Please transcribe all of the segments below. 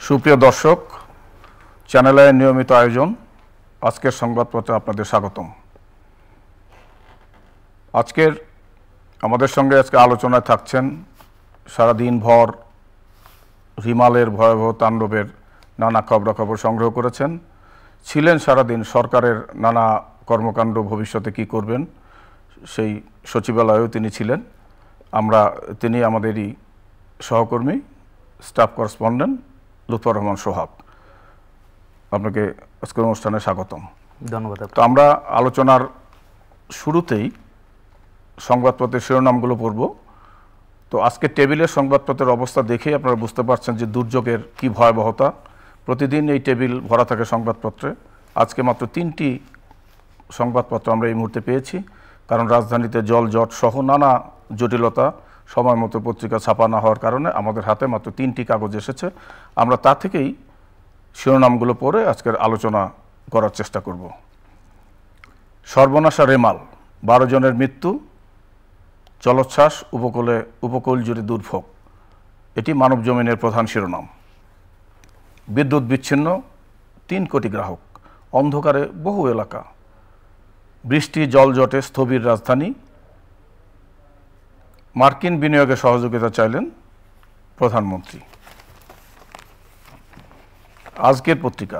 সুপ্রিয় দর্শক, চ্যানেলের নিয়মিত আয়োজন আজকের সংবাদপত্রে আপনাদের স্বাগতম। আজকের আমাদের সঙ্গে আলোচনায় থাকছেন সারাদিন ভর রিমালের ভয়াবহ তাণ্ডবের নানা খবরাখবর সংগ্রহ করেছেন, ছিলেন সারাদিন সরকারের নানা কর্মকাণ্ড ভবিষ্যতে কি করবেন সেই সচিবালয়েও তিনি ছিলেন। তিনি আমাদেরই সহকর্মী স্টাফ করেসপন্ডেন্ট লুৎফর রহমান সোহাগ। আপনাকে আজকের অনুষ্ঠানে স্বাগতম। ধন্যবাদ। তো আমরা আলোচনার শুরুতেই সংবাদপত্রের শিরোনামগুলো পড়ব। তো আজকে টেবিলের সংবাদপত্রের অবস্থা দেখেই আপনারা বুঝতে পারছেন যে দুর্যোগের কি ভয়াবহতা। প্রতিদিন এই টেবিল ভরা থাকে সংবাদপত্রে। আজকে মাত্র 3টি সংবাদপত্র আমরা এই মুহূর্তে পেয়েছি, কারণ রাজধানীতে জল জট সহ নানা জটিলতা, সময় মতো পত্রিকা ছাপা না হওয়ার কারণে আমাদের হাতে মাত্র 3টি কাগজ এসেছে। আমরা তা থেকেই শিরোনামগুলো পড়ে আজকের আলোচনা করার চেষ্টা করব। সর্বনাশা রেমাল, 12 জনের মৃত্যু, জলোচ্ছ্বাস, উপকূল জুড়ে দুর্ভোগ, এটি মানব জমিনের প্রধান শিরোনাম। বিদ্যুৎ বিচ্ছিন্ন, 3 কোটি গ্রাহক, অন্ধকারে বহু এলাকা, বৃষ্টি জলজটে স্থবির রাজধানী, মার্কিন বিনিয়োগে সহযোগিতা চাইলেন প্রধানমন্ত্রী। আজকের পত্রিকা,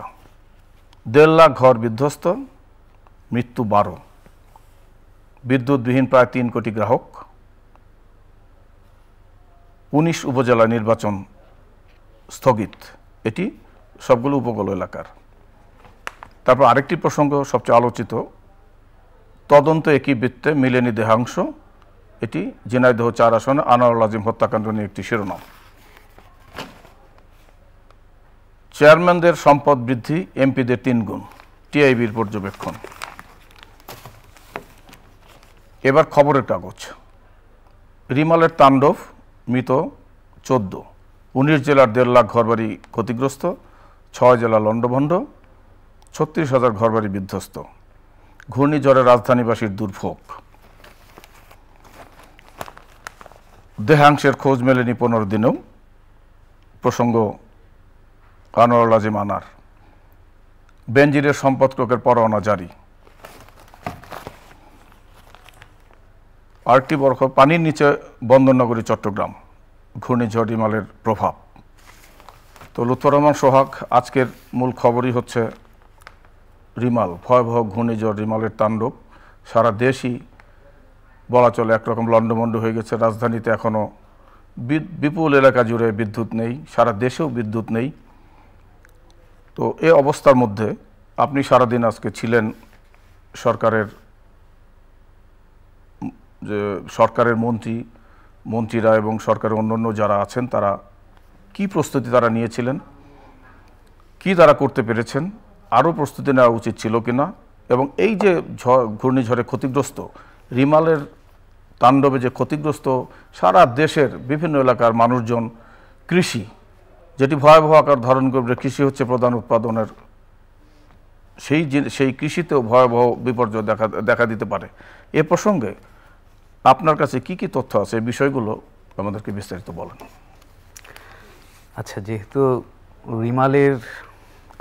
1.5 লাখ ঘর বিধ্বস্ত, মৃত্যু 12, বিদ্যুৎবিহীন প্রায় 3 কোটি গ্রাহক, 19 উপজেলা নির্বাচন স্থগিত, এটি সবগুলো উপকূল এলাকার। তারপর আরেকটি প্রসঙ্গ সবচেয়ে আলোচিত, তদন্ত একই বৃত্তে মিলেনি দেহাংশ, এটি ঝিনাইদহ 4 আসনে আনোয়ারুল আজিম হত্যাকাণ্ড নিয়ে একটি শিরোনাম। চেয়ারম্যানদের সম্পদ বৃদ্ধি, এমপিদের 3 গুণ, টিআইবির পর্যবেক্ষণ। এবার খবরের কাগজ। রিমালের তাণ্ডব, মৃত 14, 19 জেলার 1.5 লাখ ঘরবাড়ি ক্ষতিগ্রস্ত, 6 জেলা লণ্ডভণ্ড, 36,000 ঘরবাড়ি বিধ্বস্ত, ঘূর্ণিঝড়ে রাজধানীবাসীর দুর্ভোগ। দেহাংশের খোঁজ মেলেনি 15 দিনেও, প্রসঙ্গ আনোয়ারুল আজিম আনার। বেনজিরের সম্পদ ক্রয়ের পরোয়ানা জারি। আরেকটি বড় খবর, পানির নিচে বন্দরনগরী চট্টগ্রাম, ঘূর্ণিঝড় রিমালের প্রভাব। তো লুৎফর রহমান সোহাগ, আজকের মূল খবরই হচ্ছে রিমাল, ভয়াবহ ঘূর্ণিঝড় রিমালের তাণ্ডব। সারা দেশই বলা চলে একরকম লণ্ডভণ্ড হয়ে গেছে। রাজধানীতে এখনও বিপুল এলাকা জুড়ে বিদ্যুৎ নেই, সারা দেশেও বিদ্যুৎ নেই। তো এই অবস্থার মধ্যে আপনি সারাদিন আজকে ছিলেন সরকারের মন্ত্রীরা এবং সরকারের অন্যান্য যারা আছেন তারা কি প্রস্তুতি তারা নিয়েছিলেন, কি তারা করতে পেরেছেন, আরও প্রস্তুতি নেওয়া উচিত ছিল কিনা, এবং এই যে ঘূর্ণিঝড়ে ক্ষতিগ্রস্ত রিমালের তাণ্ডবে যে ক্ষতিগ্রস্ত সারা দেশের বিভিন্ন এলাকার মানুষজন, কৃষি যেটি ভয়াবহ আকার ধারণ করবে, কৃষি হচ্ছে প্রধান উৎপাদনের, সেই কৃষিতেও ভয়াবহ বিপর্যয় দেখা দিতে পারে। এ প্রসঙ্গে আপনার কাছে কি কি তথ্য আছে, এই বিষয়গুলো আমাদেরকে বিস্তারিত বলেন। আচ্ছা, যেহেতু রিমালের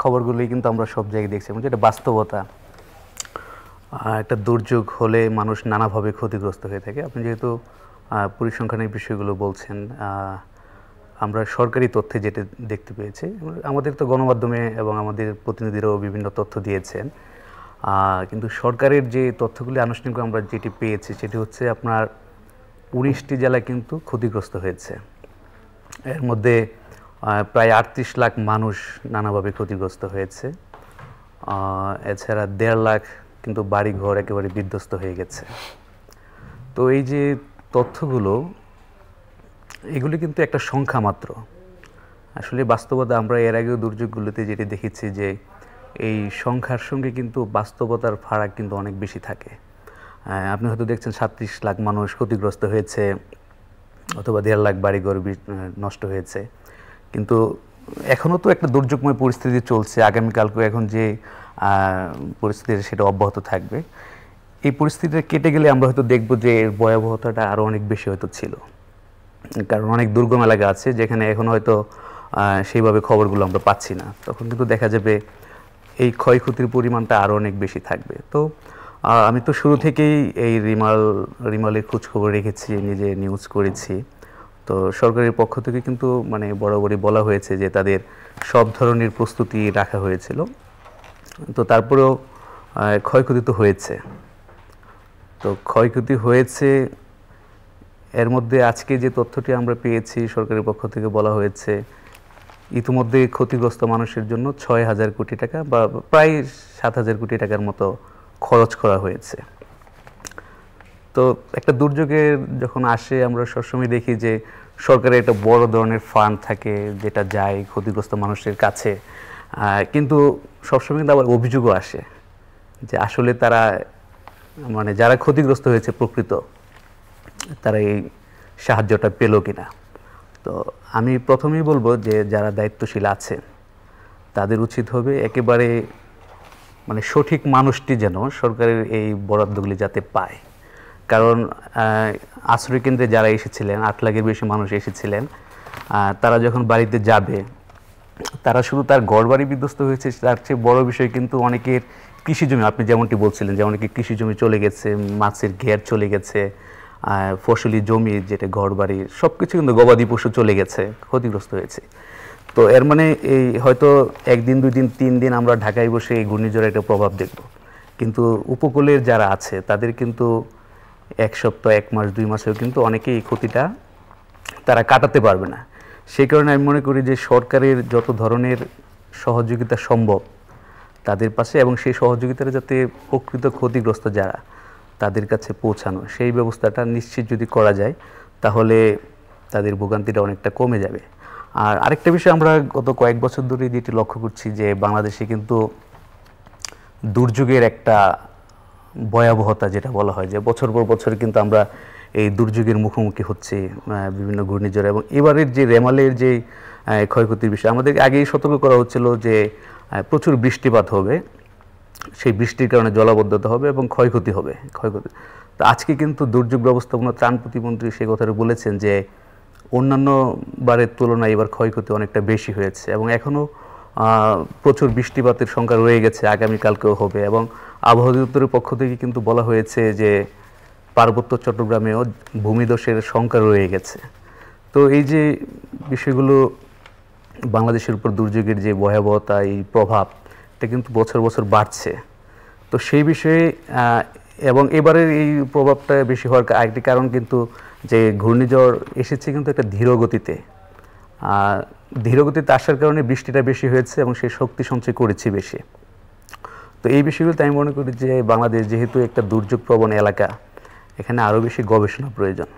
খবরগুলোই কিন্তু আমরা সব জায়গায় দেখছি, যেটা বাস্তবতা। একটা দুর্যোগ হলে মানুষ নানাভাবে ক্ষতিগ্রস্ত হয়ে থাকে। আপনি যেহেতু পরিসংখ্যানের বিষয়গুলো বলছেন, আমরা সরকারি তথ্যে যেটা দেখতে পেয়েছি, আমাদের তো গণমাধ্যমে এবং আমাদের প্রতিনিধিরাও বিভিন্ন তথ্য দিয়েছেন, কিন্তু সরকারের যে তথ্যগুলি আনুষ্ঠানিক আমরা যেটি পেয়েছি সেটি হচ্ছে আপনার 19টি জেলা কিন্তু ক্ষতিগ্রস্ত হয়েছে। এর মধ্যে প্রায় 38 লাখ মানুষ নানাভাবে ক্ষতিগ্রস্ত হয়েছে। এছাড়া 1.5 লাখ কিন্তু বাড়িঘর একেবারে বিধ্বস্ত হয়ে গেছে। তো এই যে তথ্যগুলো, এগুলি কিন্তু একটা সংখ্যা মাত্র। আসলে বাস্তবতা আমরা এর আগেও দুর্যোগগুলোতে যেটি দেখেছি যে এই সংখ্যার সঙ্গে কিন্তু বাস্তবতার ফারাক কিন্তু অনেক বেশি থাকে। আপনি হয়তো দেখছেন 37 লাখ মানুষ ক্ষতিগ্রস্ত হয়েছে, অথবা 1.5 লাখ বাড়িঘর নষ্ট হয়েছে, কিন্তু এখনও তো একটা দুর্যোগময় পরিস্থিতি চলছে। আগামীকালকেও এখন যে পরিস্থিতি সেটা অব্যাহত থাকবে। এই পরিস্থিতিটা কেটে গেলে আমরা হয়তো দেখব যে এর ভয়াবহতাটা আরও অনেক বেশি হয়তো ছিল, কারণ অনেক দুর্গম এলাকা আছে যেখানে এখন হয়তো সেইভাবে খবরগুলো আমরা পাচ্ছি না, তখন কিন্তু দেখা যাবে এই ক্ষয়ক্ষতির পরিমাণটা আরও অনেক বেশি থাকবে। তো আমি তো শুরু থেকেই এই রিমালের খোঁজখবর রেখেছি, নিজে নিউজ করেছি। তো সরকারের পক্ষ থেকে কিন্তু মানে বরাবরই বলা হয়েছে যে তাদের সব ধরনের প্রস্তুতি রাখা হয়েছিল। তো তারপরেও ক্ষয়ক্ষতি তো হয়েছে। তো ক্ষয়ক্ষতি হয়েছে, এর মধ্যে আজকে যে তথ্যটি আমরা পেয়েছি সরকারের পক্ষ থেকে বলা হয়েছে ইতিমধ্যে ক্ষতিগ্রস্ত মানুষের জন্য ৬,০০০ কোটি টাকা বা প্রায় ৭,০০০ কোটি টাকার মতো খরচ করা হয়েছে। তো একটা দুর্যোগের যখন আসে আমরা সবসময় দেখি যে সরকারের একটা বড় ধরনের ফান্ড থাকে যেটা যায় ক্ষতিগ্রস্ত মানুষের কাছে, কিন্তু সবসময় কিন্তু আবার অভিযোগও আসে যে আসলে তারা মানে যারা ক্ষতিগ্রস্ত হয়েছে প্রকৃত তারা এই সাহায্যটা পেল কিনা। তো আমি প্রথমেই বলবো যে যারা দায়িত্বশীল আছে তাদের উচিত হবে একেবারে মানে সঠিক মানুষটি যেন সরকারের এই বরাদ্দগুলি যাতে পায়। কারণ আশ্রয় কেন্দ্রে যারা এসেছিলেন ৮ লাখের বেশি মানুষ এসেছিলেন, তারা যখন বাড়িতে যাবে তারা শুধু তার ঘরবাড়ি বিধ্বস্ত হয়েছে তার চেয়ে বড় বিষয় কিন্তু অনেকের কৃষিজমি, আপনি যেমনটি বলছিলেন যে অনেকের কৃষিজমি চলে গেছে, মাছের ঘের চলে গেছে, ফসলি জমি যেটা ঘরবাড়ি সব কিছু কিন্তু গবাদি পশু চলে গেছে, ক্ষতিগ্রস্ত হয়েছে। তো এর মানে এই হয়তো 1 দিন 2 দিন 3 দিন আমরা ঢাকায় বসে এই ঘূর্ণিঝড়ের একটা প্রভাব দেখব, কিন্তু উপকূলের যারা আছে তাদের কিন্তু 1 সপ্তাহ 1 মাস 2 মাসেও কিন্তু অনেকেই এই ক্ষতিটা তারা কাটাতে পারবে না। সেই কারণে আমি মনে করি যে সরকারের যত ধরনের সহযোগিতা সম্ভব তাদের পাশে, এবং সেই সহযোগিতাটা যাতে প্রকৃত ক্ষতিগ্রস্ত যারা তাদের কাছে পৌঁছানো সেই ব্যবস্থাটা নিশ্চিত যদি করা যায় তাহলে তাদের ভোগান্তিটা অনেকটা কমে যাবে। আর আরেকটা বিষয় আমরা গত কয়েক বছর ধরে যেটি লক্ষ্য করছি যে বাংলাদেশে কিন্তু দুর্যোগের একটা ভয়াবহতা যেটা বলা হয় যে বছর পর বছর কিন্তু আমরা এই দুর্যোগের মুখোমুখি হচ্ছে বিভিন্ন ঘূর্ণিঝড়, এবং এবারের যে রেমালের যে ক্ষয়ক্ষতির বিষয় আমাদের আগেই সতর্ক করা হচ্ছিল যে প্রচুর বৃষ্টিপাত হবে, সেই বৃষ্টির কারণে জলাবদ্ধতা হবে এবং ক্ষয়ক্ষতি হবে। তো আজকে কিন্তু দুর্যোগ ব্যবস্থাপনা ত্রাণ প্রতিমন্ত্রী সেই কথাটা বলেছেন যে অন্যান্য বারের তুলনায় এবার ক্ষয়ক্ষতি অনেকটা বেশি হয়েছে এবং এখনও প্রচুর বৃষ্টিপাতের সংখ্যা রয়ে গেছে, আগামীকালকেও হবে। এবং আবহাওয়া অধিদপ্তরের পক্ষ থেকে কিন্তু বলা হয়েছে যে পার্বত্য চট্টগ্রামেও ভূমিধসের সংখ্যা রয়ে গেছে। তো এই যে বিষয়গুলো বাংলাদেশের উপর দুর্যোগের যে ভয়াবহতা, এই প্রভাব, এটা কিন্তু বছর বছর বাড়ছে। তো সেই বিষয়ে এবং এবারের এই প্রভাবটা বেশি হওয়ার আরেকটি কারণ কিন্তু যে ঘূর্ণিঝড় এসেছে কিন্তু একটা ধীরগতিতে আসার কারণে বৃষ্টিটা বেশি হয়েছে এবং সেই শক্তি সঞ্চয় করেছি বেশি। তো এই বিষয়গুলোতে আমি মনে করি যে বাংলাদেশ যেহেতু একটা দুর্যোগ প্রবণ এলাকা, এখানে আরও বেশি গবেষণা প্রয়োজন।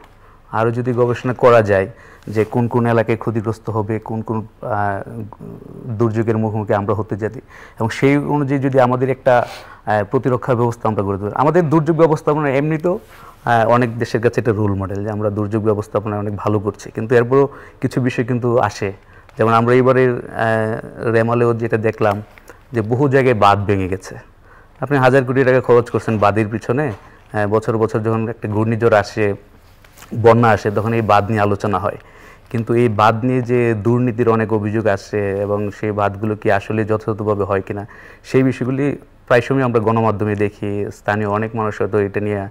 আরও যদি গবেষণা করা যায় যে কোন কোন এলাকায় ক্ষতিগ্রস্ত হবে, কোন কোন দুর্যোগের মুখোমুখি আমরা হতে যাই, এবং সেই অনুযায়ী যদি আমাদের একটা প্রতিরক্ষা ব্যবস্থা আমরা গড়ে তুলি। আমাদের দুর্যোগ ব্যবস্থাপনা এমনিতেও অনেক দেশের কাছে একটা রোল মডেল যে আমরা দুর্যোগ ব্যবস্থাপনা অনেক ভালো করছি, কিন্তু এরপরও কিছু বিষয় কিন্তু আসে। যেমন আমরা এবারের রেমালেও যেটা দেখলাম যে বহু জায়গায় বাঁধ ভেঙে গেছে। আপনি 1000 কোটি টাকা খরচ করছেন বাঁধের পিছনে, বছর বছর যখন একটা ঘূর্ণিঝড় আসে, বন্যা আসে, তখন এই বাঁধ নিয়ে আলোচনা হয়, কিন্তু এই বাঁধ নিয়ে যে দুর্নীতির অনেক অভিযোগ আসে এবং সেই বাঁধগুলো কি আসলে যথাযথভাবে হয় কিনা সেই বিষয়গুলি প্রায় সময় আমরা গণমাধ্যমে দেখি। স্থানীয় অনেক মানুষ হয়তো এটা নিয়ে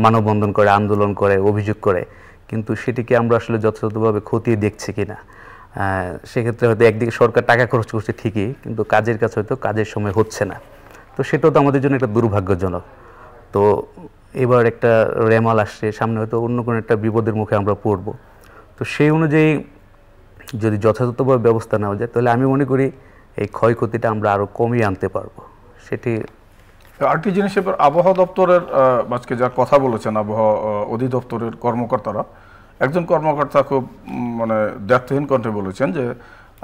মানববন্ধন করে, আন্দোলন করে, অভিযোগ করে, কিন্তু সেটিকে আমরা আসলে যথাযথভাবে খতিয়ে দেখছি কিনা। সেক্ষেত্রে হয়তো একদিকে সরকার টাকা খরচ করছে ঠিকই, কিন্তু কাজের কাছে হয়তো কাজের সময় হচ্ছে না। তো সেটাও তো আমাদের জন্য একটা দুর্ভাগ্যজনক। তো এবার একটা রেমাল আসছে, সামনে হয়তো অন্য কোনো একটা বিপদের মুখে আমরা পড়ব। তো সেই অনুযায়ী যদি যথাযথভাবে ব্যবস্থা নেওয়া যায় তাহলে আমি মনে করি এই ক্ষয়ক্ষতিটা আমরা আরও কমিয়ে আনতে পারবো। সেটি আরেকটি জিনিস, এবার আবহাওয়া দপ্তরের আজকে যা কথা বলেছেন আবহাওয়া অধিদপ্তরের কর্মকর্তারা, একজন কর্মকর্তা খুব মানে দায়িত্বহীন কণ্ঠে বলেছেন যে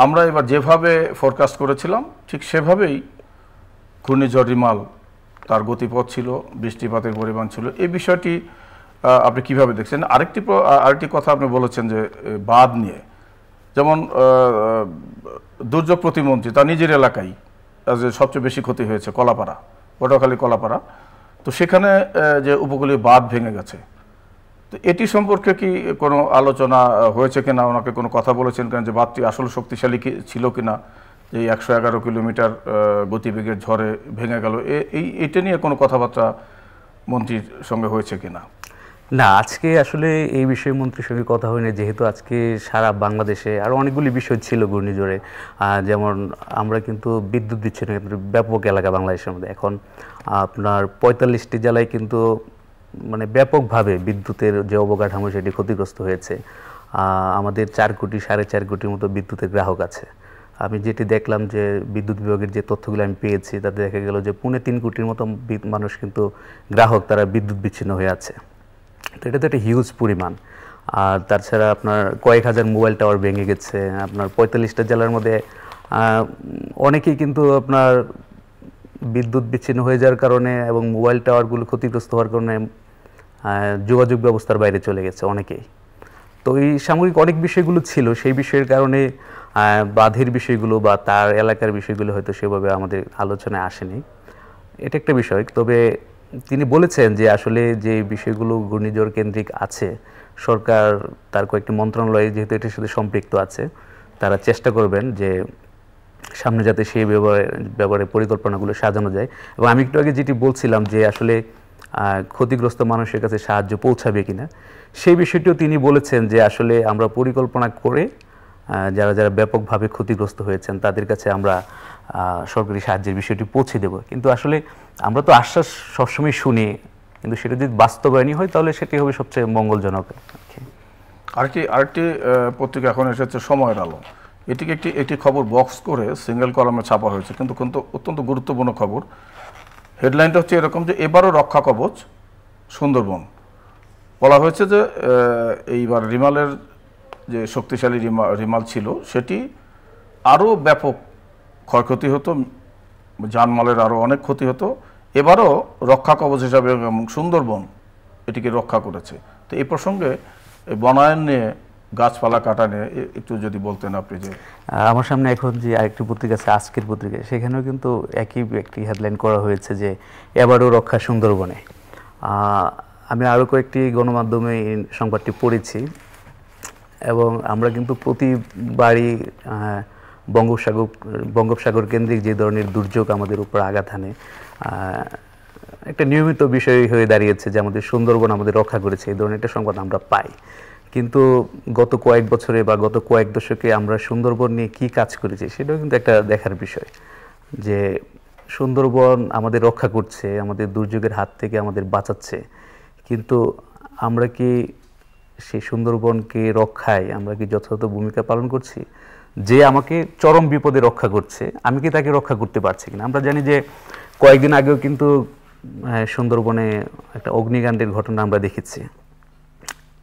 আমরা এবার যেভাবে ফোরকাস্ট করেছিলাম ঠিক সেভাবেই ঘূর্ণিঝড় রিমাল তার গতিপথ ছিল, বৃষ্টিপাতের পরিমাণ ছিল। এই বিষয়টি আপনি কিভাবে দেখছেন? আরেকটি কথা আপনি বলেছেন যে বাঁধ নিয়ে, যেমন দুর্যোগ প্রতিমন্ত্রী তার নিজের এলাকায় যে সবচেয়ে বেশি ক্ষতি হয়েছে পটুয়াখালী কলাপাড়া, তো সেখানে যে উপকূলীয় বাঁধ ভেঙে গেছে, তো এটি সম্পর্কে কি কোনো আলোচনা হয়েছে কিনা, ওনাকে কোনো কথা বলেছেন কেন যে বাঁধটি আসলে শক্তিশালী ছিল কিনা, যে 111 কিলোমিটার গতিবেগের ঝড়ে ভেঙে গেল, এইটা নিয়ে কোনো কথাবার্তা মন্ত্রীর সঙ্গে হয়েছে কিনা? না, আজকে আসলে এই বিষয়ে মন্ত্রীর সঙ্গে কথা হয়নি, যেহেতু আজকে সারা বাংলাদেশে আরও অনেকগুলি বিষয় ছিল ঘূর্ণিঝড়ে। যেমন আমরা কিন্তু বিদ্যুৎ বিচ্ছিন্ন ব্যাপক এলাকা বাংলাদেশের মধ্যে, এখন আপনার 45টি জেলায় কিন্তু মানে ব্যাপকভাবে বিদ্যুতের যে অবকাঠামো সেটি ক্ষতিগ্রস্ত হয়েছে। আমাদের 4 কোটি 4.5 কোটির মতো বিদ্যুতের গ্রাহক আছে। আমি যেটি দেখলাম যে বিদ্যুৎ বিভাগের যে তথ্যগুলো আমি পেয়েছি তাতে দেখা গেল যে 3.25 কোটির মতো মানুষ কিন্তু গ্রাহক, তারা বিদ্যুৎ বিচ্ছিন্ন হয়ে আছে। তো এটা তো একটা হিউজ পরিমাণ। আর তাছাড়া আপনার কয়েক হাজার মোবাইল টাওয়ার ভেঙে গেছে। আপনার 45টা জেলার মধ্যে অনেকেই কিন্তু আপনার বিদ্যুৎ বিচ্ছিন্ন হয়ে যাওয়ার কারণে এবং মোবাইল টাওয়ারগুলো ক্ষতিগ্রস্ত হওয়ার কারণে যোগাযোগ ব্যবস্থার বাইরে চলে গেছে অনেকেই। তো এই সামগ্রিক অনেক বিষয়গুলো ছিল, সেই বিষয়ের কারণে বাঁধের বিষয়গুলো বা তার এলাকার বিষয়গুলো হয়তো সেভাবে আমাদের আলোচনায় আসেনি। এটা একটা বিষয়। তবে তিনি বলেছেন যে আসলে যে বিষয়গুলো ঘূর্ণিঝড় কেন্দ্রিক আছে, সরকার তার কয়েকটি মন্ত্রণালয় যেহেতু এটির সাথে সম্পৃক্ত আছে, তারা চেষ্টা করবেন যে সামনে যাতে সেই ব্যাপারে পরিকল্পনাগুলো সাজানো যায়। এবং আমি একটু আগে যেটি বলছিলাম যে আসলে ক্ষতিগ্রস্ত মানুষের কাছে সাহায্য পৌঁছাবে কিনা, সেই বিষয়টিও তিনি বলেছেন যে আসলে আমরা পরিকল্পনা করে যারা যারা ব্যাপকভাবে ক্ষতিগ্রস্ত হয়েছেন তাদের কাছে আমরা সরকারি সাহায্যের বিষয়টি পৌঁছে দেব। কিন্তু আসলে আমরা তো আশ্বাস সবসময় শুনি, কিন্তু সেটা যদি বাস্তবায়নই হয় তাহলে সেটি হবে সবচেয়ে মঙ্গলজনক। আরেকটি পত্রিকা এখন এসেছে সময়ের আলো, এটিকে একটি খবর বক্স করে সিঙ্গেল কলামে ছাপা হয়েছে, কিন্তু অত্যন্ত গুরুত্বপূর্ণ খবর। হেডলাইনটা হচ্ছে এরকম যে এবারও রক্ষা কবচ সুন্দরবন। বলা হয়েছে যে এইবার রিমালের যে শক্তিশালী রিমাল ছিল সেটি আরও ব্যাপক ক্ষয়ক্ষতি হতো, জানমালের আরও অনেক ক্ষতি হতো। এবারও রক্ষা কবচ হিসাবে সুন্দরবন এটিকে রক্ষা করেছে। তো এই প্রসঙ্গে বনায়ন নিয়ে, গাছপালা কাটা নিয়ে একটু যদি বলতেন আপনি। যে আমার সামনে এখন যে আরেকটি পত্রিকা আছে আজকের পত্রিকা, সেখানেও কিন্তু একটি হেডলাইন করা হয়েছে যে এবারও রক্ষা সুন্দরবনে। আমি আরও কয়েকটি গণমাধ্যমে এই সংবাদটি পড়েছি এবং আমরা কিন্তু প্রতিবারই বঙ্গোপসাগর কেন্দ্রিক যে ধরনের দুর্যোগ আমাদের উপর আঘাত হানে, একটা নিয়মিত বিষয় হয়ে দাঁড়িয়েছে যে আমাদের সুন্দরবন আমাদের রক্ষা করেছে, এই ধরনের একটা সংবাদ আমরা পাই। কিন্তু গত কয়েক বছরে বা গত কয়েক দশকে আমরা সুন্দরবন নিয়ে কী কাজ করেছি সেটাও কিন্তু একটা দেখার বিষয়, যে সুন্দরবন আমাদের রক্ষা করছে, আমাদের দুর্যোগের হাত থেকে আমাদের বাঁচাচ্ছে, কিন্তু আমরা কি সেই সুন্দরবনকে রক্ষায় আমরা কি যথাযথ ভূমিকা পালন করছি? যে আমাকে চরম বিপদে রক্ষা করছে, আমি কি তাকে রক্ষা করতে পারছি কিনা? আমরা জানি যে কয়েকদিন আগেও কিন্তু সুন্দরবনে একটা অগ্নিকাণ্ডের ঘটনা আমরা দেখেছি।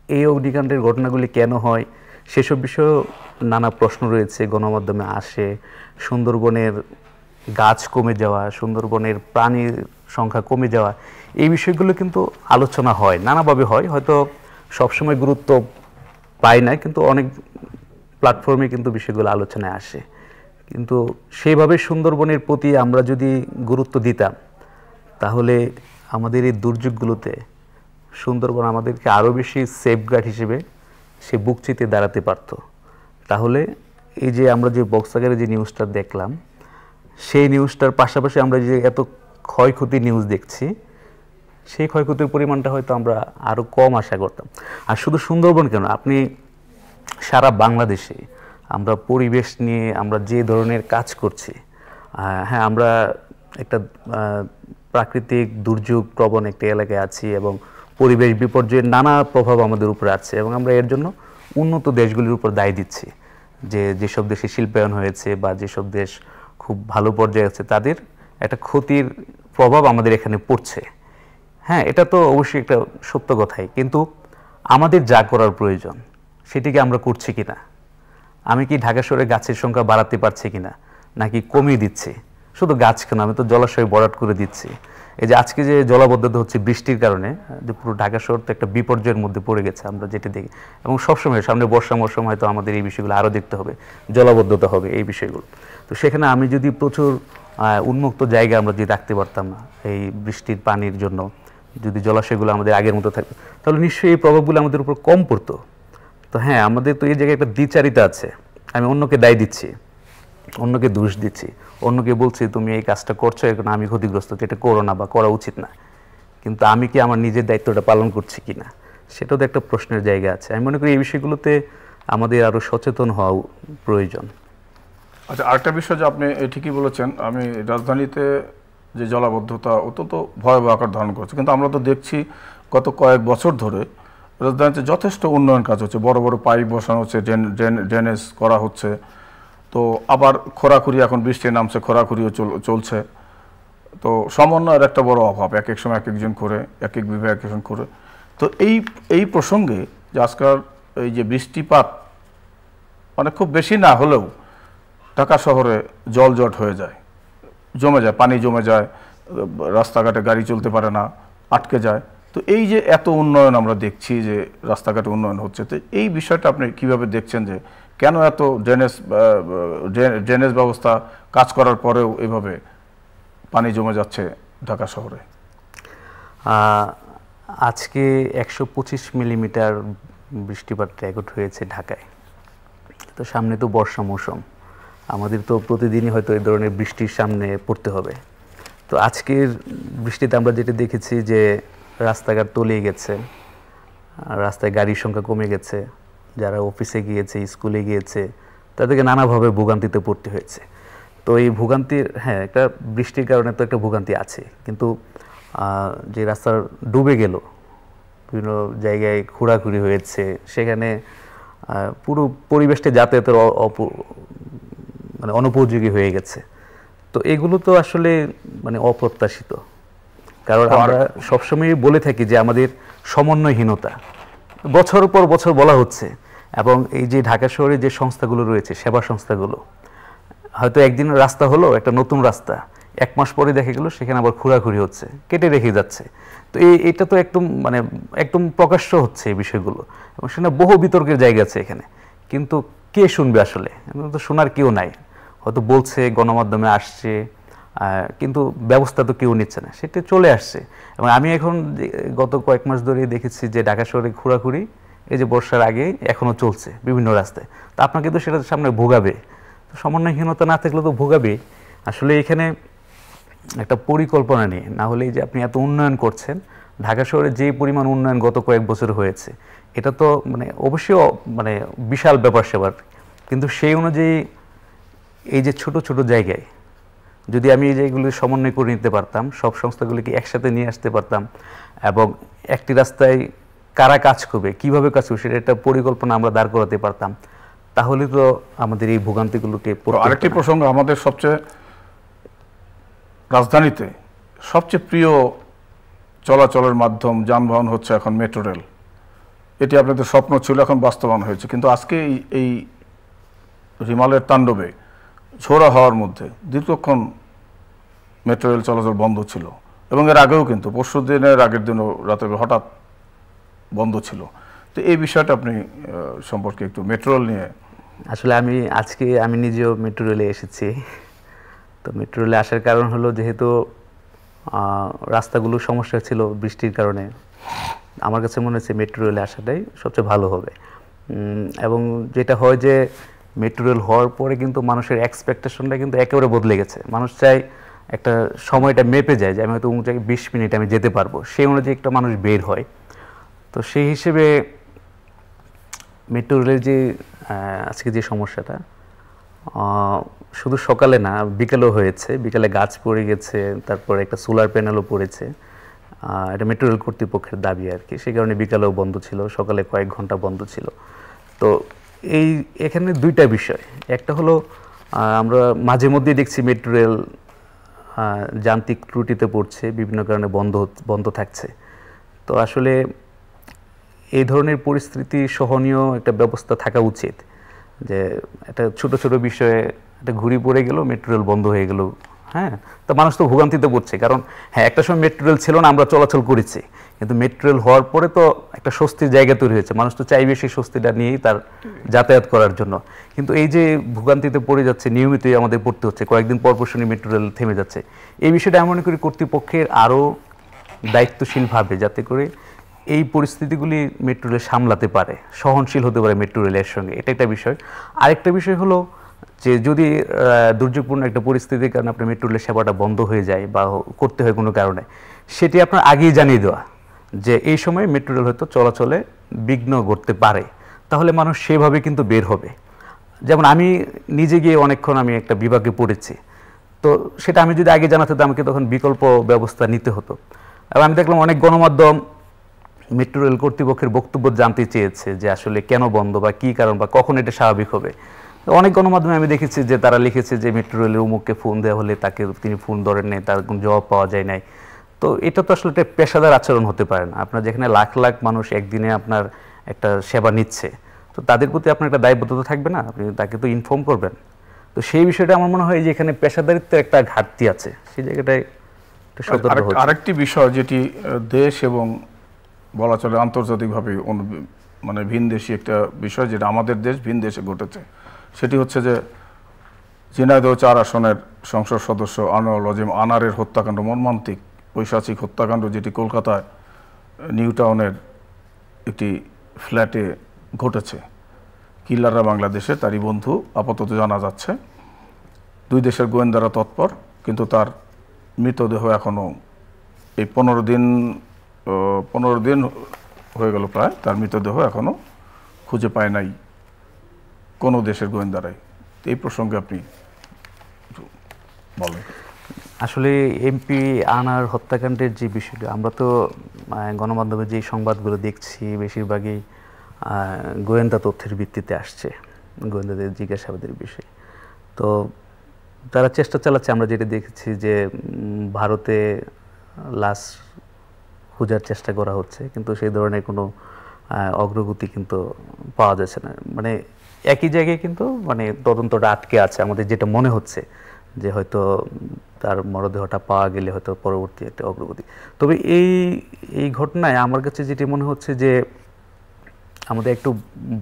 এই অগ্নিকাণ্ডের ঘটনাগুলি কেন হয় সেসব বিষয়েও নানা প্রশ্ন রয়েছে, গণমাধ্যমে আসে। সুন্দরবনের গাছ কমে যাওয়া, সুন্দরবনের প্রাণীর সংখ্যা কমে যাওয়া, এই বিষয়গুলো কিন্তু আলোচনা হয়, নানাভাবে হয়, হয়তো সবসময় গুরুত্ব পায় না, কিন্তু অনেক প্ল্যাটফর্মে কিন্তু বিষয়গুলো আলোচনায় আসে। কিন্তু সেইভাবে সুন্দরবনের প্রতি আমরা যদি গুরুত্ব দিতাম তাহলে আমাদের এই দুর্যোগগুলোতে সুন্দরবন আমাদেরকে আরও বেশি সেফগার্ড হিসেবে সে বুক চিতে দাঁড়াতে পারত। তাহলে এই যে আমরা যে বক্সাগারে যে নিউজটা দেখলাম, সেই নিউজটার পাশাপাশি আমরা যে এত ক্ষয়ক্ষতি নিউজ দেখছি, সেই ক্ষয়ক্ষতির পরিমাণটা হয়তো আমরা আরও কম আশা করতাম। আর শুধু সুন্দরবন কেন, আপনি সারা বাংলাদেশে আমরা পরিবেশ নিয়ে আমরা যে ধরনের কাজ করছি, হ্যাঁ আমরা একটা প্রাকৃতিক দুর্যোগ প্রবণ একটা এলাকায় আছি এবং পরিবেশ বিপর্যয়ের নানা প্রভাব আমাদের উপরে আছে, এবং আমরা এর জন্য উন্নত দেশগুলির উপর দায় দিচ্ছি, যে যেসব দেশে শিল্পায়ন হয়েছে বা যেসব দেশ খুব ভালো পর্যায়ে আছে তাদের একটা ক্ষতির প্রভাব আমাদের এখানে পড়ছে। হ্যাঁ, এটা তো অবশ্যই একটা সত্য কথাই, কিন্তু আমাদের যা করার প্রয়োজন সেটিকে আমরা করছি কিনা? আমি কি ঢাকা শহরে গাছের সংখ্যা বাড়াতে পারছি কিনা, নাকি কমিয়ে দিচ্ছি? শুধু গাছ কেন, আমি তো জলাশয় ভরাট করে দিচ্ছি। এই যে আজকে যে জলাবদ্ধতা হচ্ছে বৃষ্টির কারণে, যে পুরো ঢাকা শহর তো একটা বিপর্যয়ের মধ্যে পড়ে গেছে আমরা যেটি দেখি, এবং সবসময় সামনে বর্ষা মৌসুম হয়তো আমাদের এই বিষয়গুলো আরও দেখতে হবে, জলাবদ্ধতা হবে এই বিষয়গুলো। তো সেখানে আমি যদি প্রচুর উন্মুক্ত জায়গা আমরা যদি রাখতে পারতাম না এই বৃষ্টির পানির জন্য, যদি জলাশয়গুলো আমাদের আগের মতো থাকতো তাহলে নিশ্চয়ই এই প্রভাবগুলো আমাদের উপর কম পড়তো। তো হ্যাঁ, আমাদের তো এই জায়গায় একটা দ্বিচারিতা আছে। আমি অন্যকে দায় দিচ্ছি, অন্যকে দোষ দিচ্ছি, অন্যকে বলছি তুমি এই কাজটা করছো এখন আমি ক্ষতিগ্রস্ত, এটা করো না বা করা উচিত না। কিন্তু আমি কি আমার নিজের দায়িত্বটা পালন করছি কি না, সেটাও তো একটা প্রশ্নের জায়গা আছে। আমি মনে করি এই বিষয়গুলোতে আমাদের আরও সচেতন হওয়া প্রয়োজন। আচ্ছা, আরেকটা বিষয় যে আপনি ঠিকই বলেছেন, আমি রাজধানীতে যে জলাবদ্ধতা অত্যন্ত ভয়াবহ আকার ধারণ করছে, কিন্তু আমরা তো দেখছি গত কয়েক বছর ধরে রাজধানীতে যথেষ্ট উন্নয়ন কাজ হচ্ছে, বড় বড় পাইপ বসানো হচ্ছে, ড্রেনেজ করা হচ্ছে। তো আবার খোরাখুরি, এখন বৃষ্টি নামছে, খোরাখুরিও চলছে। তো সমন্বয়ের একটা বড় অভাব, এক এক সময় এক একজন করে, এক এক বিভাগ এক একজন করে। তো এই প্রসঙ্গে যে আজকাল এই যে বৃষ্টিপাত মানে খুব বেশি না হলেও ঢাকা শহরে জলজট হয়ে যায়, জমে যায়, পানি জমে যায়, রাস্তাঘাটে গাড়ি চলতে পারে না, আটকে যায়। তো এই যে এত উন্নয়ন আমরা দেখছি, যে রাস্তাঘাটে উন্নয়ন হচ্ছে, তো এই বিষয়টা আপনি কিভাবে দেখছেন, যে কেন এত ড্রেনেজ ব্যবস্থা কাজ করার পরেও এভাবে পানি জমে যাচ্ছে ঢাকা শহরে? আজকে 125 মিলিমিটার বৃষ্টিপাত রেকর্ড হয়েছে ঢাকায়। তো সামনে তো বর্ষা মৌসুম, আমাদের তো প্রতিদিনই হয়তো এই ধরনের বৃষ্টির সামনে পড়তে হবে। তো আজকের বৃষ্টিতে আমরা যেটা দেখেছি যে রাস্তাঘাট তলিয়ে গেছে, রাস্তায় গাড়ির সংখ্যা কমে গেছে, যারা অফিসে গিয়েছে, স্কুলে গিয়েছে, তাদেরকে নানাভাবে ভোগান্তিতে পড়তে হয়েছে। তো এই ভোগান্তির, হ্যাঁ, একটা বৃষ্টির কারণে তো একটা ভোগান্তি আছে, কিন্তু যে রাস্তা ডুবে গেল, বিভিন্ন জায়গায় খোঁড়াখুড়ি হয়েছে, সেখানে পুরো পরিবেশটা যাতায়াতের মানে অনুপযোগী হয়ে গেছে। তো এগুলো তো আসলে মানে অপ্রত্যাশিত, কারণ আমরা সবসময় বলে থাকি যে আমাদের সমন্বয়হীনতা বছর পর বছর বলা হচ্ছে। এবং এই যে ঢাকা শহরে যে সংস্থাগুলো রয়েছে, সেবা সংস্থাগুলো, হয়তো একদিন রাস্তা হলো, একটা নতুন রাস্তা, 1 মাস পরে দেখা গেল সেখানে আবার খোঁড়াখুড়ি হচ্ছে, কেটে রেখে যাচ্ছে। তো এটা তো একদম প্রকাশ্য হচ্ছে এই বিষয়গুলো, এবং সেখানে বহু বিতর্কের জায়গা আছে এখানে। কিন্তু কে শুনবে আসলে? তো শোনার কেউ নাই, হয়তো বলছে, গণমাধ্যমে আসছে, কিন্তু ব্যবস্থা তো কেউ নিচ্ছে না, সেটা চলে আসছে। এবং আমি এখন গত কয়েক মাস ধরে দেখেছি যে ঢাকা শহরে খোঁড়াখুড়ি এই যে বর্ষার আগে এখনও চলছে বিভিন্ন রাস্তায়। তো আপনাকে তো সেটা সামনে ভোগাবে, তো সমন্বয়হীনতা না থাকলে তো ভোগাবে। আসলে এখানে একটা পরিকল্পনা নেই, না হলে যে আপনি এত উন্নয়ন করছেন, ঢাকা শহরে যে পরিমাণ উন্নয়ন গত কয়েক বছর হয়েছে, এটা তো মানে অবশ্যই মানে বিশাল ব্যাপার সেবার। কিন্তু সেই অনুযায়ী এই যে ছোট ছোট জায়গায় যদি আমি এই জায়গাগুলি সমন্বয় করে নিতে পারতাম, সব সংস্থাগুলিকে একসাথে নিয়ে আসতে পারতাম, এবং একটি রাস্তায় কারা কাজ করবে, কীভাবে কাজ করবে, সেটা একটা পরিকল্পনা আমরা দাঁড় করাতে পারতাম, তাহলে তো আমাদের এই ভোগান্তিগুলোকে। আরেকটি প্রসঙ্গ, আমাদের সবচেয়ে রাজধানীতে সবচেয়ে প্রিয় চলাচলের মাধ্যম, যানবাহন হচ্ছে এখন মেট্রো রেল। এটি আপনাদের স্বপ্ন ছিল, এখন বাস্তবায়ন হয়েছে। কিন্তু আজকে এই রিমালের তাণ্ডবে ঝোড়া হওয়ার মধ্যে দীর্ঘক্ষণ মেট্রো রেল চলাচল বন্ধ ছিল, এবং এর আগেও কিন্তু পরশু দিনের আগের দিনও রাতে হঠাৎ বন্ধ ছিল। তো এই বিষয়টা আপনি সম্পর্কে একটু, মেট্রো রেল নিয়ে। আসলে আজকে আমি নিজেও মেট্রো রেলে এসেছি। তো মেট্রো রেলে আসার কারণ হলো, যেহেতু রাস্তাগুলোর সমস্যা ছিল বৃষ্টির কারণে, আমার কাছে মনে হচ্ছে মেট্রো রেলে আসাটাই সবচেয়ে ভালো হবে। এবং যেটা হয় যে মেট্রো রেল হওয়ার পরে কিন্তু মানুষের এক্সপেকটেশনটা কিন্তু একেবারে বদলে গেছে। মানুষ চাই একটা সময়টা মেপে যায় যে আমি হয়তো 20 মিনিট আমি যেতে পারবো, সেই অনুযায়ী একটা মানুষ বের হয়। তো সেই হিসেবে মেট্রো রেলের যে আজকে যে সমস্যাটা, শুধু সকালে না, বিকেলেও হয়েছে। বিকেলে গাছ পড়ে গেছে, তারপরে একটা সোলার প্যানেলও পড়েছে। এটা মেট্রো রেল কর্তৃপক্ষের দাবি আর কি, সেই কারণে বিকালেও বন্ধ ছিল, সকালে কয়েক ঘন্টা বন্ধ ছিল। তো এখানে দুইটা বিষয়, একটা হলো আমরা মাঝে মধ্যেই দেখছি মেট্রো রেল যান্ত্রিক ত্রুটিতে পড়ছে, বিভিন্ন কারণে বন্ধ থাকছে। তো আসলে এই ধরনের পরিস্থিতি সহনীয় একটা ব্যবস্থা থাকা উচিত, যে একটা ছোট ছোট বিষয়ে একটা ঘুরি পড়ে গেল, মেট্রো রেল বন্ধ হয়ে গেল, হ্যাঁ, তো মানুষ তো ভোগান্তিতে পড়ছে। কারণ হ্যাঁ, একটা সময় মেট্রো রেল ছিল না, আমরা চলাচল করেছি, কিন্তু মেট্রো রেল হওয়ার পরে তো একটা স্বস্তির জায়গা তৈরি হয়েছে, মানুষ তো চাইবে সেই স্বস্তিটা নিয়েই তার যাতায়াত করার জন্য। কিন্তু এই যে ভোগান্তিতে পড়ে যাচ্ছে, নিয়মিতই আমাদের পড়তে হচ্ছে, কয়েকদিন পর পর শুনি মেট্রো রেল থেমে যাচ্ছে, এই বিষয়টা আমি মনে করি কর্তৃপক্ষের আরও দায়িত্বশীলভাবে, যাতে করে এই পরিস্থিতিগুলি মেট্রো রেল সামলাতে পারে, সহনশীল হতে পারে মেট্রো রেলের সঙ্গে। এটা একটা বিষয়। আরেকটা বিষয় হলো যে যদি দুর্যোগপূর্ণ একটা পরিস্থিতির কারণে আপনার মেট্রো রেলের সেবাটা বন্ধ হয়ে যায় বা করতে হয় কোনো কারণে, সেটি আপনার আগেই জানিয়ে দেওয়া যে এই সময় মেট্রো রেল হয়তো চলাচলে বিঘ্ন ঘটতে পারে, তাহলে মানুষ সেভাবে কিন্তু বের হবে। যেমন আমি নিজে গিয়ে অনেকক্ষণ আমি একটা বিভাগে পড়েছি, তো সেটা আমি যদি আগে জানাতে হতো, আমাকে তখন বিকল্প ব্যবস্থা নিতে হতো। এবং আমি দেখলাম অনেক গণমাধ্যম মেট্রো রেল কর্তৃপক্ষের বক্তব্য জানতে চেয়েছে যে আসলে কেন বন্ধ বা কী কারণ বা কখন এটা স্বাভাবিক হবে। অনেক গণমাধ্যমে আমি দেখেছি যে তারা লিখেছে যে মেট্রো রেলের অমুককে ফোন দেওয়া হলে তিনি ফোন ধরেন নাই, তার কোনো জবাব পাওয়া যায় নাই। তো এটা তো আসলে একটা পেশাদার আচরণ হতে পারে না। আপনার যেখানে লাখ লাখ মানুষ একদিনে আপনার একটা সেবা নিচ্ছে, তো তাদের প্রতি আপনার একটা দায়বদ্ধতা থাকবে না, আপনি তাকে তো ইনফর্ম করবেন। তো সেই বিষয়টা আমার মনে হয় যে এখানে পেশাদারিত্বের একটা ঘাটতি আছে, সেই জায়গাটায় আরেকটি বিষয় যেটি দেশ এবং বলা চলে আন্তর্জাতিকভাবে মানে ভিনদেশি একটা বিষয়, যেটা আমাদের দেশ ভিন দেশে ঘটেছে, সেটি হচ্ছে যে ঝিনাইদহ 4 আসনের সংসদ সদস্য আনোয়ারুল আজিম আনারের হত্যাকাণ্ড, মর্মান্তিক পৈশাচিক হত্যাকাণ্ড, যেটি কলকাতায় নিউ টাউনের একটি ফ্ল্যাটে ঘটেছে। কিলাররা বাংলাদেশে, তারই বন্ধু আপাতত জানা যাচ্ছে। 2 দেশের গোয়েন্দারা তৎপর, কিন্তু তার মৃতদেহ এখনও এই 15 দিন হয়ে গেল প্রায়, তার মৃতদেহ এখনও খুঁজে পায় নাই কোনো দেশের গোয়েন্দারাই। এই প্রসঙ্গে আপনি বলেন। আসলে এমপি আনার হত্যাকাণ্ডের যে বিষয়টা, আমরা তো গণমাধ্যমে যে সংবাদগুলো দেখছি বেশিরভাগই গোয়েন্দা তথ্যের ভিত্তিতে আসছে, গোয়েন্দাদের জিজ্ঞাসাবাদের বিষয়। তো তারা চেষ্টা চালাচ্ছে, আমরা যেটা দেখেছি যে ভারতে লাশ খোঁজার চেষ্টা করা হচ্ছে, কিন্তু সেই ধরনের কোনো অগ্রগতি কিন্তু পাওয়া যাচ্ছে না। মানে একই জায়গায় কিন্তু মানে তদন্তটা আটকে আছে, আমাদের যেটা মনে হচ্ছে যে হয়তো তার মরদেহটা পাওয়া গেলে হয়তো পরবর্তী একটা অগ্রগতি। তবে এই ঘটনায় আমার কাছে যেটি মনে হচ্ছে যে আমাদের একটু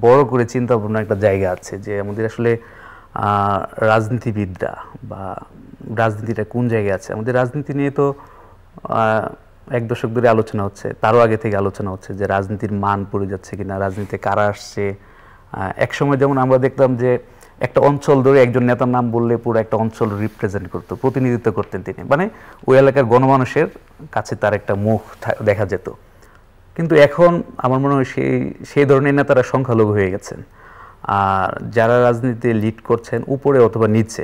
বড় করে চিন্তা ভাবনার একটা জায়গা আছে, যে আমাদের আসলে রাজনীতিবিদরা বা রাজনীতিটা কোন জায়গায় আছে। আমাদের রাজনীতি নিয়ে তো 1 দশক ধরে আলোচনা হচ্ছে, তারও আগে থেকে আলোচনা হচ্ছে যে রাজনীতির মান পড়ে যাচ্ছে কিনা, রাজনীতিতে কারা আসছে। একসময় যেমন আমরা দেখতাম যে একটা অঞ্চল ধরে একজন নেতার নাম বললে পুরো একটা অঞ্চল রিপ্রেজেন্ট করতো, প্রতিনিধিত্ব করতেন তিনি, মানে ওই এলাকার গণমানুষের কাছে তার একটা মুখ দেখা যেত। কিন্তু এখন আমার মনে হয় সেই ধরনের নেতারা সংখ্যালঘু হয়ে গেছেন। আর যারা রাজনীতিতে লিড করছেন উপরে অথবা নিচে,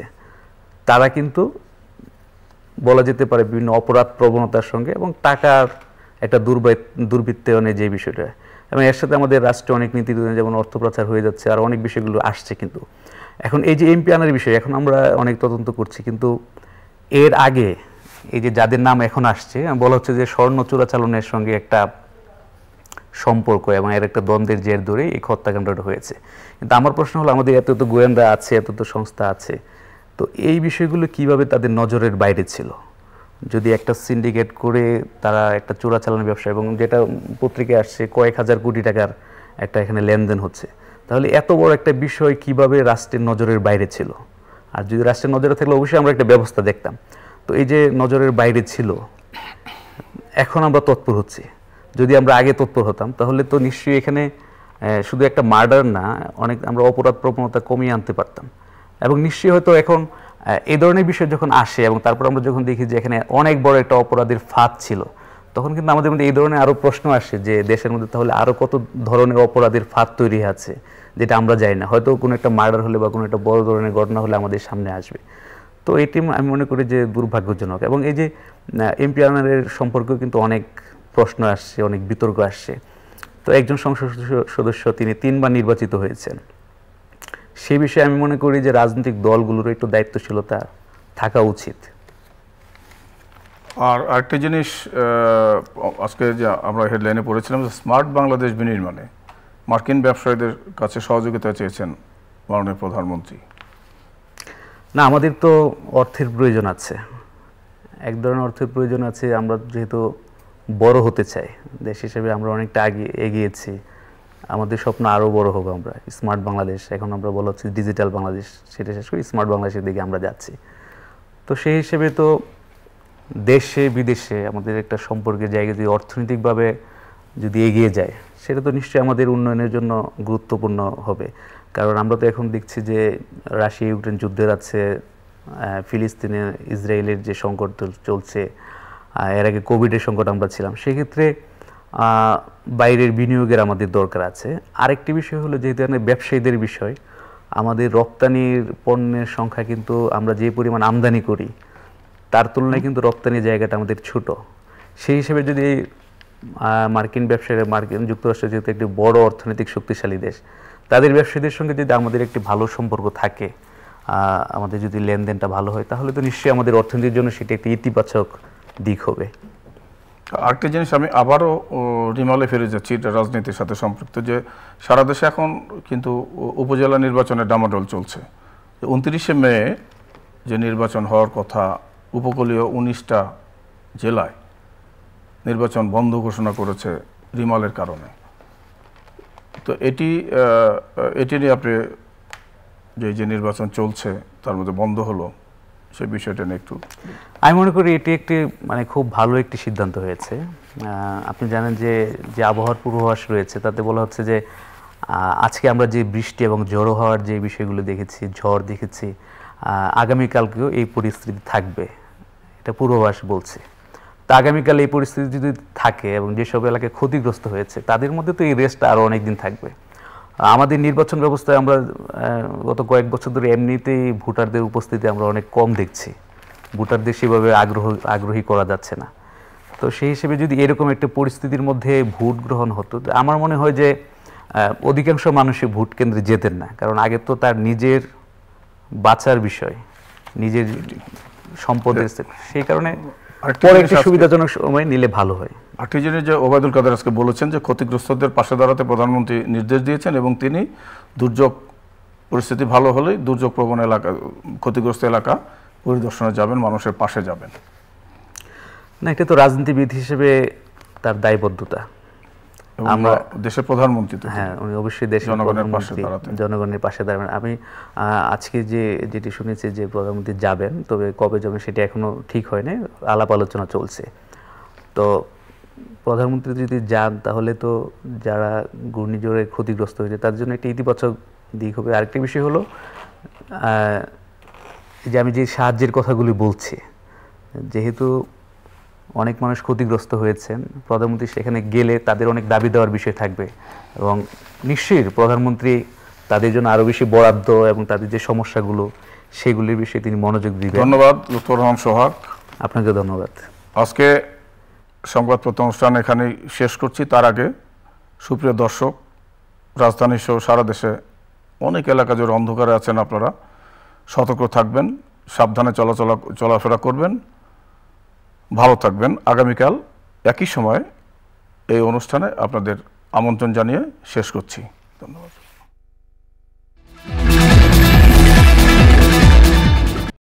তারা কিন্তু বলা যেতে পারে বিভিন্ন অপরাধ প্রবণতার সঙ্গে এবং টাকার একটা দুর্বৃত্তায়নের যে বিষয়টা, এবং এর সাথে আমাদের রাষ্ট্রে অনেক নীতি যেমন অর্থ পাচার হয়ে যাচ্ছে, আর অনেক বিষয়গুলো আসছে। কিন্তু এখন এই যে এমপি আনার বিষয়, এখন আমরা অনেক তদন্ত করছি, কিন্তু এর আগে এই যে যাদের নাম এখন আসছে, বলা হচ্ছে যে স্বর্ণ চোরাচালানের সঙ্গে একটা সম্পর্ক এবং এর একটা দ্বন্দ্বের জের ধরে এই হত্যাকাণ্ডটা হয়েছে। কিন্তু আমার প্রশ্ন হলো, আমাদের এত তো গোয়েন্দা আছে, এত তো সংস্থা আছে, তো এই বিষয়গুলো কিভাবে তাদের নজরের বাইরে ছিল? যদি একটা সিন্ডিকেট করে তারা একটা চোরাচালানের ব্যবসা, এবং যেটা পত্রিকায় আসছে কয়েক হাজার কোটি টাকার একটা এখানে লেনদেন হচ্ছে, তাহলে এত বড় একটা বিষয় কিভাবে রাষ্ট্রের নজরের বাইরে ছিল? আর যদি রাষ্ট্রের নজরে থাকলে অবশ্যই আমরা একটা ব্যবস্থা দেখতাম। তো এই যে নজরের বাইরে ছিল, এখন আমরা তৎপর হচ্ছি। যদি আমরা আগে তৎপর হতাম তাহলে তো নিশ্চয়ই এখানে শুধু একটা মার্ডার না, অনেক আমরা অপরাধ প্রবণতা কমিয়ে আনতে পারতাম। এবং নিশ্চয়ই হয়তো এখন এই ধরনের বিষয় যখন আসে এবং তারপর আমরা যখন দেখি যে এখানে অনেক বড় একটা অপরাধের ফাঁদ ছিল, তখন কিন্তু আমাদের মধ্যে এই ধরনের আরও প্রশ্ন আসে যে দেশের মধ্যে তাহলে আরও কত ধরনের অপরাধের ফাঁদ তৈরি আছে যেটা আমরা জানি না। হয়তো কোনো একটা মার্ডার হলে বা কোনো একটা বড় ধরনের ঘটনা হলে আমাদের সামনে আসবে। তো এটি আমি মনে করি যে দুর্ভাগ্যজনক। এবং এই যে এমপি আনারের সম্পর্কেও কিন্তু অনেক প্রশ্ন আসছে, অনেক বিতর্ক আসছে। তো একজন সংসদ সদস্য তিনি 3 বার নির্বাচিত হয়েছেন, সেই বিষয়ে আমি মনে করি যে রাজনৈতিক দলগুলোর একটু দায়িত্বশীলতা থাকা উচিত। আর আরেকটা জিনিস আজকে যে আমরা হেডলাইনে পড়েছিলাম, যে স্মার্ট বাংলাদেশ বিনির্মাণে মার্কিন ব্যবসায়ীদের কাছে সহযোগিতা চেয়েছেন মাননীয় প্রধানমন্ত্রী। না, আমাদের তো অর্থের প্রয়োজন আছে, এক ধরনের অর্থের প্রয়োজন আছে। আমরা যেহেতু বড় হতে চাই দেশ হিসেবে, আমরা অনেকটা এগিয়েছি, আমাদের স্বপ্ন আরও বড় হবে। আমরা স্মার্ট বাংলাদেশ, এখন আমরা বলা হচ্ছে ডিজিটাল বাংলাদেশ, সেটা শেষ করে স্মার্ট বাংলাদেশের দিকে আমরা যাচ্ছি। তো সেই হিসেবে তো দেশে বিদেশে আমাদের একটা সম্পর্কের জায়গা যদি অর্থনৈতিকভাবে যদি এগিয়ে যায়, সেটা তো নিশ্চয়ই আমাদের উন্নয়নের জন্য গুরুত্বপূর্ণ হবে। কারণ আমরা তো এখন দেখছি যে রাশিয়া ইউক্রেন যুদ্ধের আছে, ফিলিস্তিনে ইসরায়েলের যে সংকট চলছে, এর আগে কোভিডের সংকট আমরা ছিলাম, সেক্ষেত্রে বাইরের বিনিয়োগের আমাদের দরকার আছে। আরেকটি বিষয় হলো, যেহেতু ব্যবসায়ীদের বিষয়, আমাদের রপ্তানির পণ্যের সংখ্যা কিন্তু আমরা যে পরিমাণ আমদানি করি তার তুলনায় কিন্তু রপ্তানির জায়গাটা আমাদের ছোট। সেই হিসেবে যদি মার্কিন ব্যবসায়ীরা, মার্কিন যুক্তরাষ্ট্র যেহেতু একটি বড় অর্থনৈতিক শক্তিশালী দেশ, তাদের ব্যবসায়ীদের সঙ্গে যদি আমাদের একটি ভালো সম্পর্ক থাকে, আমাদের যদি লেনদেনটা ভালো হয়, তাহলে তো নিশ্চয়ই আমাদের অর্থনীতির জন্য সেটি একটি ইতিবাচক দিক হবে। আরেকটি জিনিস আমি আবারও রিমালে ফিরে যাচ্ছি, এটা রাজনীতির সাথে সম্পৃক্ত, যে সারা দেশে এখন কিন্তু উপজেলা নির্বাচনের ডামাডোল চলছে। 29শে মে যে নির্বাচন হওয়ার কথা, উপকূলীয় 19টা জেলায় নির্বাচন বন্ধ ঘোষণা করেছে রিমালের কারণে। তো এটি নিয়ে আপনি যে নির্বাচন চলছে তার মধ্যে বন্ধ হলো, সেই বিষয়টা নিয়ে একটু। আমি মনে করি এটি একটি খুব ভালো একটি সিদ্ধান্ত হয়েছে। আপনি জানেন যে আবহাওয়ার পূর্বাভাস রয়েছে, তাতে বলা হচ্ছে যে আজকে আমরা যে বৃষ্টি এবং ঝড়ো হওয়ার যে বিষয়গুলো দেখেছি, ঝড় দেখেছি, আগামীকালকেও এই পরিস্থিতি থাকবে, এটা পূর্বাভাস বলছে। তা আগামীকাল এই পরিস্থিতি যদি থাকে এবং যেসব এলাকায় ক্ষতিগ্রস্ত হয়েছে, তাদের মধ্যে তো এই রেস্টটা আরও অনেক দিন থাকবে। আমাদের নির্বাচন ব্যবস্থায় আমরা গত কয়েক বছর ধরে এমনিতেই ভোটারদের উপস্থিতি আমরা অনেক কম দেখছি, ভোটারদের সেভাবে আগ্রহী করা যাচ্ছে না। তো সেই হিসেবে যদি এরকম একটা পরিস্থিতির মধ্যে ভোট গ্রহণ হতো, আমার মনে হয় যে অধিকাংশ মানুষই ভোট কেন্দ্রে যেতেন না। কারণ আগে তো তার নিজের বাঁচার বিষয়, নিজের সম্পদের, সেই কারণে পরে একটি সুবিধাজনক সময় নিলে ভালো হয়। আরেকটি জিনিস যে ওবায়দুল কাদের আজকে বলেছেন যে ক্ষতিগ্রস্তদের পাশে দাঁড়াতে প্রধানমন্ত্রী নির্দেশ দিয়েছেন, এবং তিনি দুর্যোগ পরিস্থিতি ভালো হলেই দুর্যোগ প্রবণ এলাকা, ক্ষতিগ্রস্ত এলাকা পরিদর্শনে যাবেন, মানুষের পাশে যাবেন। না, এটা তো রাজনীতিবিদ হিসেবে তার দায়বদ্ধতা। আমরা দেশের প্রধানমন্ত্রী তো, হ্যাঁ, উনি অবশ্যই দেশের জনগণের পাশে দাঁড়াবেন। আমি আজকে যেটি শুনেছি যে প্রধানমন্ত্রী যাবেন, তবে কবে যাবেন সেটা এখনো ঠিক হয়নি, আলাপ আলোচনা চলছে। তো প্রধানমন্ত্রী যদি যান, তাহলে তো যারা ঘূর্ণিঝড়ে ক্ষতিগ্রস্ত হয়েছে তাদের জন্য একটি ইতিবাচক দিক হবে। আরেকটি বিষয় হলো যে আমি যে সাহায্যের কথাগুলি বলছি, যেহেতু অনেক মানুষ ক্ষতিগ্রস্ত হয়েছেন, প্রধানমন্ত্রী সেখানে গেলে তাদের অনেক দাবি দেওয়ার বিষয় থাকবে, এবং নিশ্চয়ই প্রধানমন্ত্রী তাদের জন্য আরও বেশি বরাদ্দ এবং তাদের যে সমস্যাগুলো সেগুলির বিষয়ে তিনি মনোযোগ দিবেন। ধন্যবাদ লুৎফর রহমান সোহাগ, আপনাকে ধন্যবাদ। আজকে সংবাদপত্র অনুষ্ঠান এখানেই শেষ করছি। তার আগে সুপ্রিয় দর্শক, রাজধানী সহ সারা দেশে অনেক এলাকা জুড়ে অন্ধকারে আছেন আপনারা, সতর্ক থাকবেন, সাবধানে চলাফেরা করবেন, ভালো থাকবেন। আগামীকাল একই সময় এই অনুষ্ঠানে আপনাদের আমন্ত্রণ জানিয়ে শেষ করছি। ধন্যবাদ।